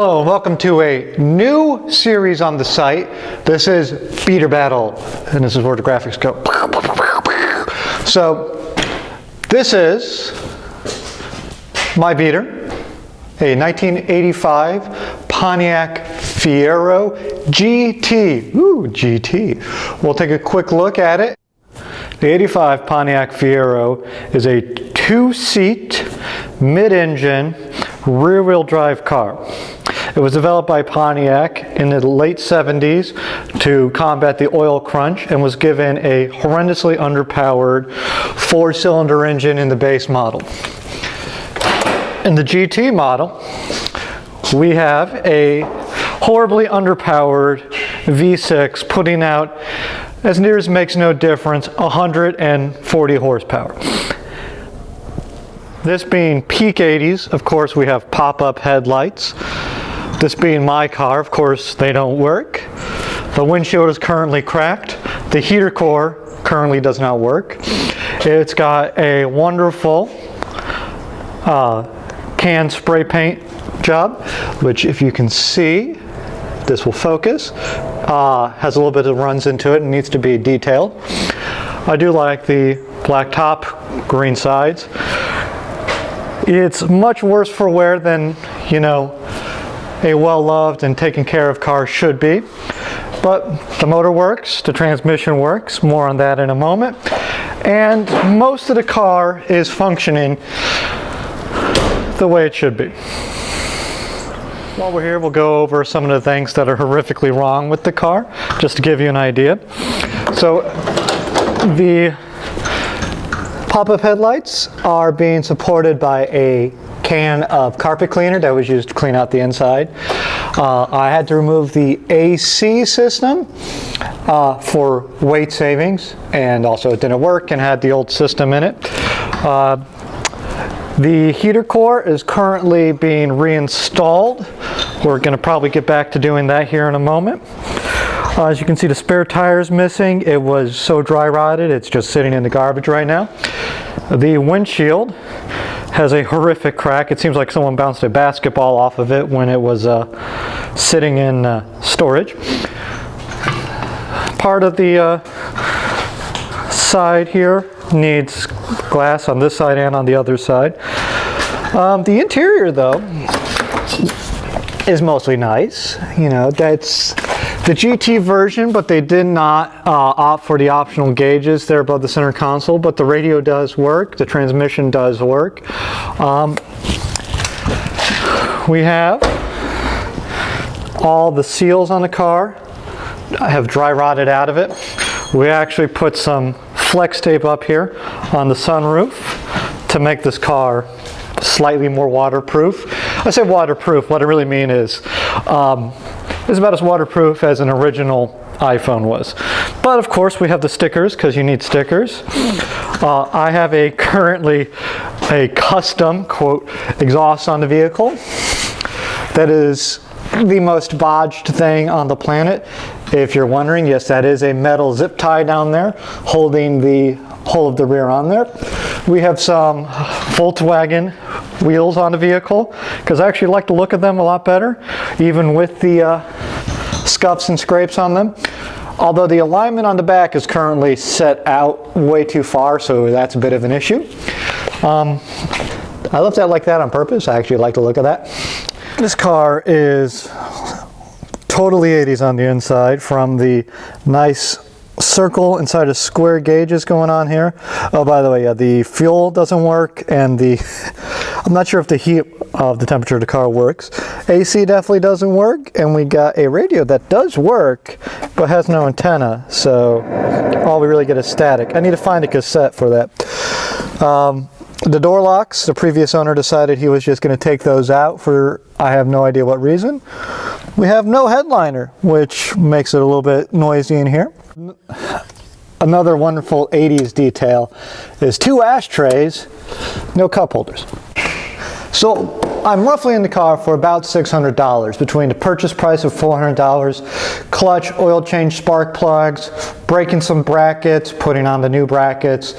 Hello and welcome to a new series on the site. This is Beater Battle, and this is where the graphics go. So this is my beater, a 1985 Pontiac Fiero GT. Ooh, GT. We'll take a quick look at it. The 85 Pontiac Fiero is a two-seat, mid-engine, rear-wheel drive car. It was developed by Pontiac in the late 70s to combat the oil crunch and was given a horrendously underpowered four-cylinder engine in the base model. In the GT model, we have a horribly underpowered V6 putting out, as near as makes no difference, 140 horsepower. This being peak 80s, of course, we have pop-up headlights. This being my car, of course, they don't work. The windshield is currently cracked. The heater core currently does not work. It's got a wonderful can spray paint job, which if you can see, this will focus. Has a little bit of runs into it and needs to be detailed. I do like the black top, green sides. It's much worse for wear than, you know, a well-loved and taken care of car should be. But the motor works, the transmission works, more on that in a moment. And most of the car is functioning the way it should be. While we're here, we'll go over some of the things that are horrifically wrong with the car, just to give you an idea. So the pop-up headlights are being supported by a can of carpet cleaner that was used to clean out the inside. I had to remove the AC system for weight savings, and also it didn't work and had the old system in it. The heater core is currently being reinstalled. We're going to probably get back to doing that here in a moment. As you can see, the spare tire is missing. It was so dry rotted, it's just sitting in the garbage right now. The windshield has a horrific crack. It seems like someone bounced a basketball off of it when it was sitting in storage. Part of the side here needs glass on this side and on the other side. The interior, though, is mostly nice. You know, that's the GT version, but they did not opt for the optional gauges there above the center console, but the radio does work, the transmission does work. We have all the seals on the car have dry rotted out of it. We actually put some flex tape up here on the sunroof to make this car slightly more waterproof. I say waterproof, what I really mean is it's about as waterproof as an original iPhone was. But of course we have the stickers because you need stickers. I have currently a custom, quote, exhaust on the vehicle that is the most bodged thing on the planet. If you're wondering, yes, that is a metal zip tie down there holding the whole of the rear on there. We have some Volkswagen wheels on the vehicle because I actually like the look of them a lot better, even with the scuffs and scrapes on them. Although the alignment on the back is currently set out way too far, so that's a bit of an issue. I left that like that on purpose. I actually like the look of that. This car is totally 80s on the inside, from the nice circle inside of square gauges going on here. Oh, by the way, yeah, the fuel doesn't work, and I'm not sure if the heat of the temperature of the car works. AC definitely doesn't work, and we got a radio that does work but has no antenna, so all we really get is static. I need to find a cassette for that. The door locks, the previous owner decided he was just going to take those out for I have no idea what reason. We have no headliner, which makes it a little bit noisy in here. Another wonderful 80s detail is two ashtrays, no cup holders. So I'm roughly in the car for about $600 between the purchase price of $400, clutch, oil change, spark plugs, breaking some brackets, putting on the new brackets.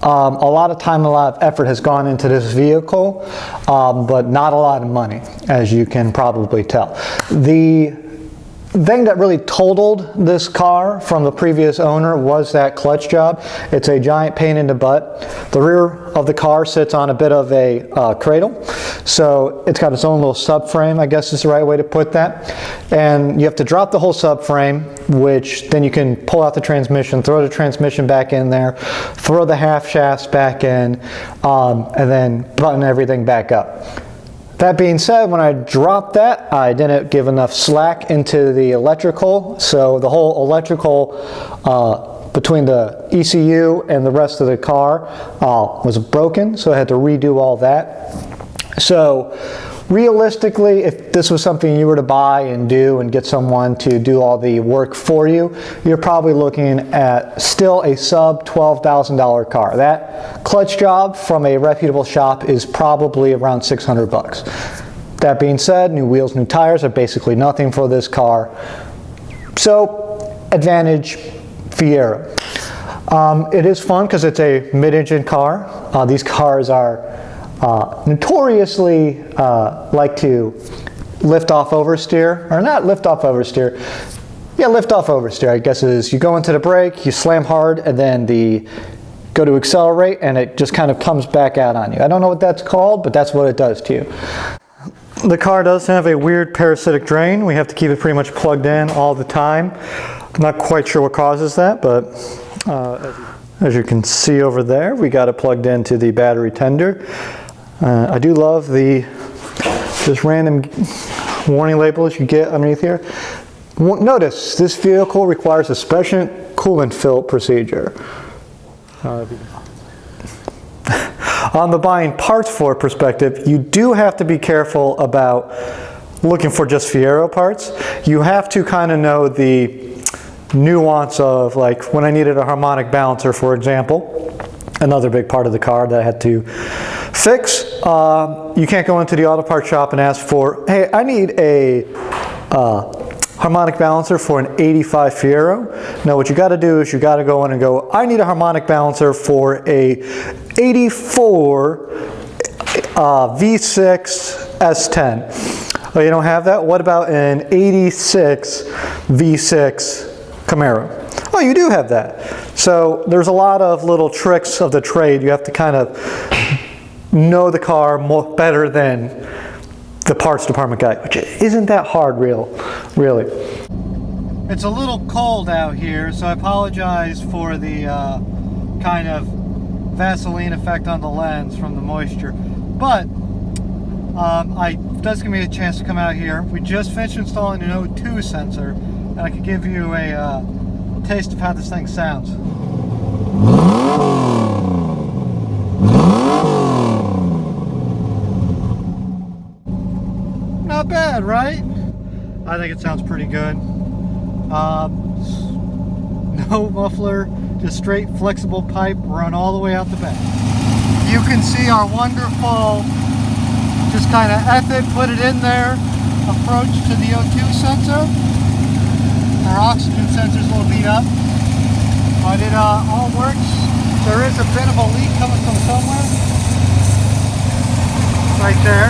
A lot of time, a lot of effort has gone into this vehicle, but not a lot of money, as you can probably tell. The thing that really totaled this car from the previous owner was that clutch job. It's a giant pain in the butt. The rear of the car sits on a bit of a cradle, so it's got its own little subframe, I guess is the right way to put that. And you have to drop the whole subframe, which then you can pull out the transmission, throw the transmission back in there, throw the half shafts back in, and then button everything back up. That being said, when I dropped that, I didn't give enough slack into the electrical, so the whole electrical between the ECU and the rest of the car was broken, so I had to redo all that. So realistically, if this was something you were to buy and do and get someone to do all the work for you, you're probably looking at still a sub $12,000 car. That clutch job from a reputable shop is probably around $600. That being said, new wheels, new tires are basically nothing for this car. So, advantage Fiero. It is fun because it's a mid-engine car. These cars are notoriously like to lift off oversteer, or not lift off oversteer. Yeah, lift off oversteer, I guess it is. You go into the brake, you slam hard, and then go to accelerate, and it just kind of comes back out on you. I don't know what that's called, but that's what it does to you. The car does have a weird parasitic drain. We have to keep it pretty much plugged in all the time. I'm not quite sure what causes that, but as you can see over there, we got it plugged into the battery tender. I do love this random warning labels you get underneath here. Notice this vehicle requires a special coolant fill procedure. On the buying parts for perspective, you do have to be careful about looking for just Fiero parts. You have to kind of know the nuance of, like, when I needed a harmonic balancer, for example, another big part of the car that I had to fix. You can't go into the auto parts shop and ask for, hey, I need a harmonic balancer for an 85 Fiero. No, what you got to do is you got to go in and go, I need a harmonic balancer for a 84 V6 S10. Oh, you don't have that? What about an 86 V6 Camaro? Oh, you do have that. So there's a lot of little tricks of the trade. You have to kind of know the car better than the parts department guy, which isn't that hard, really. It's a little cold out here, so I apologize for the kind of Vaseline effect on the lens from the moisture. But it does give me a chance to come out here. We just finished installing an O2 sensor, and I could give you a taste of how this thing sounds. Not bad, right? I think it sounds pretty good. No muffler, just straight flexible pipe run all the way out the back. You can see our wonderful, just kind of put it in there approach to the O2 sensor. Our oxygen sensor's a little beat up, but it all works. There is a bit of a leak coming from somewhere. Right there.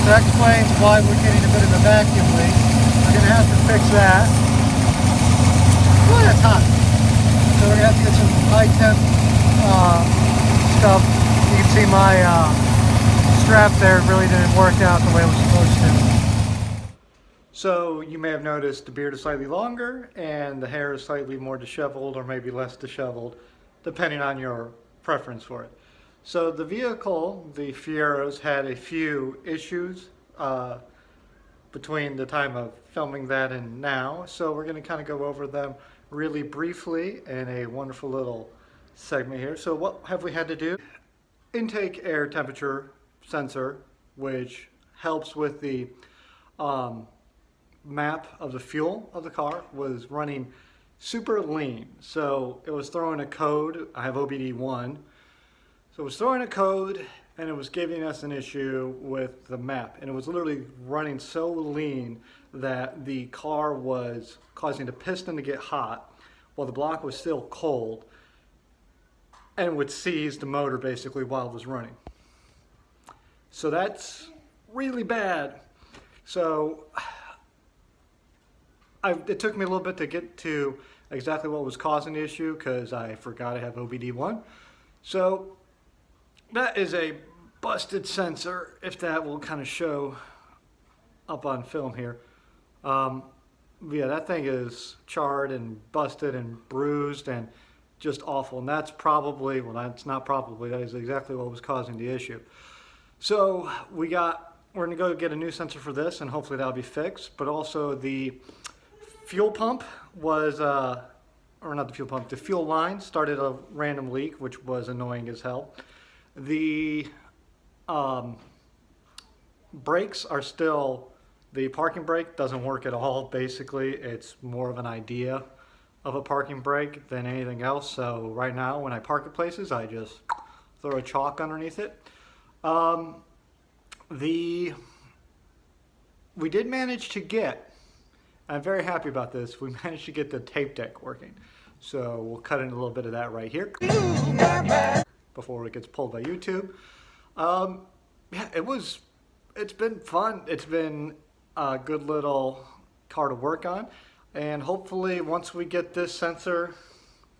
So that explains why we're getting a bit of a vacuum leak. We're going to have to fix that. Ooh, that's hot. So we're going to have to get some high temp stuff. You can see my strap there really didn't work out the way it was supposed to. So you may have noticed the beard is slightly longer and the hair is slightly more disheveled, or maybe less disheveled, depending on your preference for it. So the vehicle, the Fieros, had a few issues between the time of filming that and now. So we're going to kind of go over them really briefly in a wonderful little segment here. So what have we had to do? Intake air temperature sensor, which helps with the map of the fuel of the car, was running super lean. So it was throwing a code. I have OBD1. So it was throwing a code and it was giving us an issue with the map, and it was literally running so lean that the car was causing the piston to get hot while the block was still cold, and would seize the motor basically while it was running. So that's really bad. So it took me a little bit to get to exactly what was causing the issue because I forgot I have OBD1. So that is a busted sensor, if that will kind of show up on film here. Yeah, that thing is charred and busted and bruised and just awful. And that's probably, well, that's not probably, that is exactly what was causing the issue. So we're gonna go get a new sensor for this, and hopefully that'll be fixed. But also the fuel pump was, or not the fuel pump, the fuel line started a random leak, which was annoying as hell. The brakes are still, the parking brake doesn't work at all. Basically, it's more of an idea of a parking brake than anything else. So right now, when I park at places, I just throw a chalk underneath it. We did manage to get, I'm very happy about this, we managed to get the tape deck working. So we'll cut in a little bit of that right here before it gets pulled by YouTube. Yeah, it's been fun. It's been a good little car to work on. And hopefully once we get this sensor,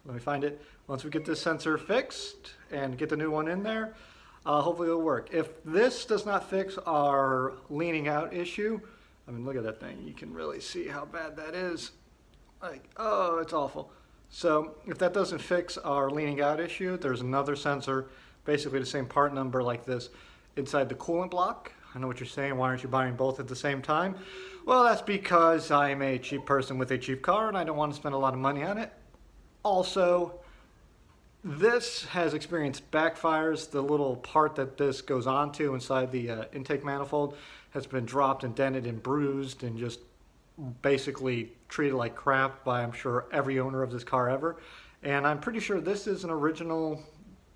let me find it, once we get this sensor fixed and get the new one in there, hopefully it'll work. If this does not fix our leaning out issue, I mean, look at that thing. You can really see how bad that is. Like, oh, it's awful. So if that doesn't fix our leaning out issue, there's another sensor, basically the same part number like this, inside the coolant block. I know what you're saying, why aren't you buying both at the same time? Well, that's because I'm a cheap person with a cheap car and I don't want to spend a lot of money on it. Also, this has experienced backfires. The little part that this goes onto inside the intake manifold has been dropped and dented and bruised and just basically treated like crap by, I'm sure, every owner of this car ever. And I'm pretty sure this is an original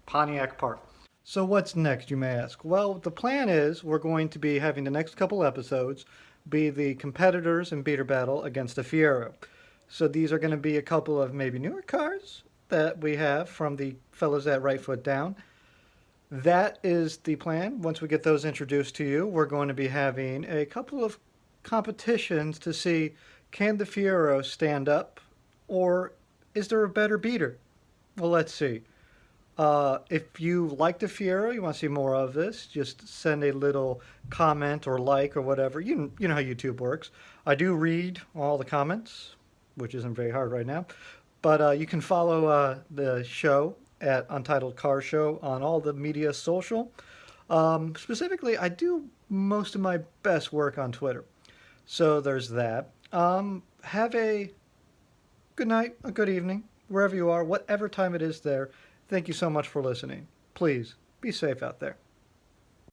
Pontiac part. So what's next, you may ask? Well, the plan is we're going to be having the next couple episodes be the competitors in beater battle against the Fiero. So these are going to be a couple of maybe newer cars that we have from the fellows at Right Foot Down. That is the plan. Once we get those introduced to you, we're going to be having a couple of competitions to see, can the Fiero stand up or is there a better beater? Well, let's see. If you like the Fiero, you want to see more of this, just send a little comment or like or whatever. You know how YouTube works. I do read all the comments, which isn't very hard right now. But you can follow the show at Untitled Car Show on all the media social. Specifically, I do most of my best work on Twitter. So there's that. Have a good night, a good evening, wherever you are, whatever time it is there. Thank you so much for listening. Please be safe out there.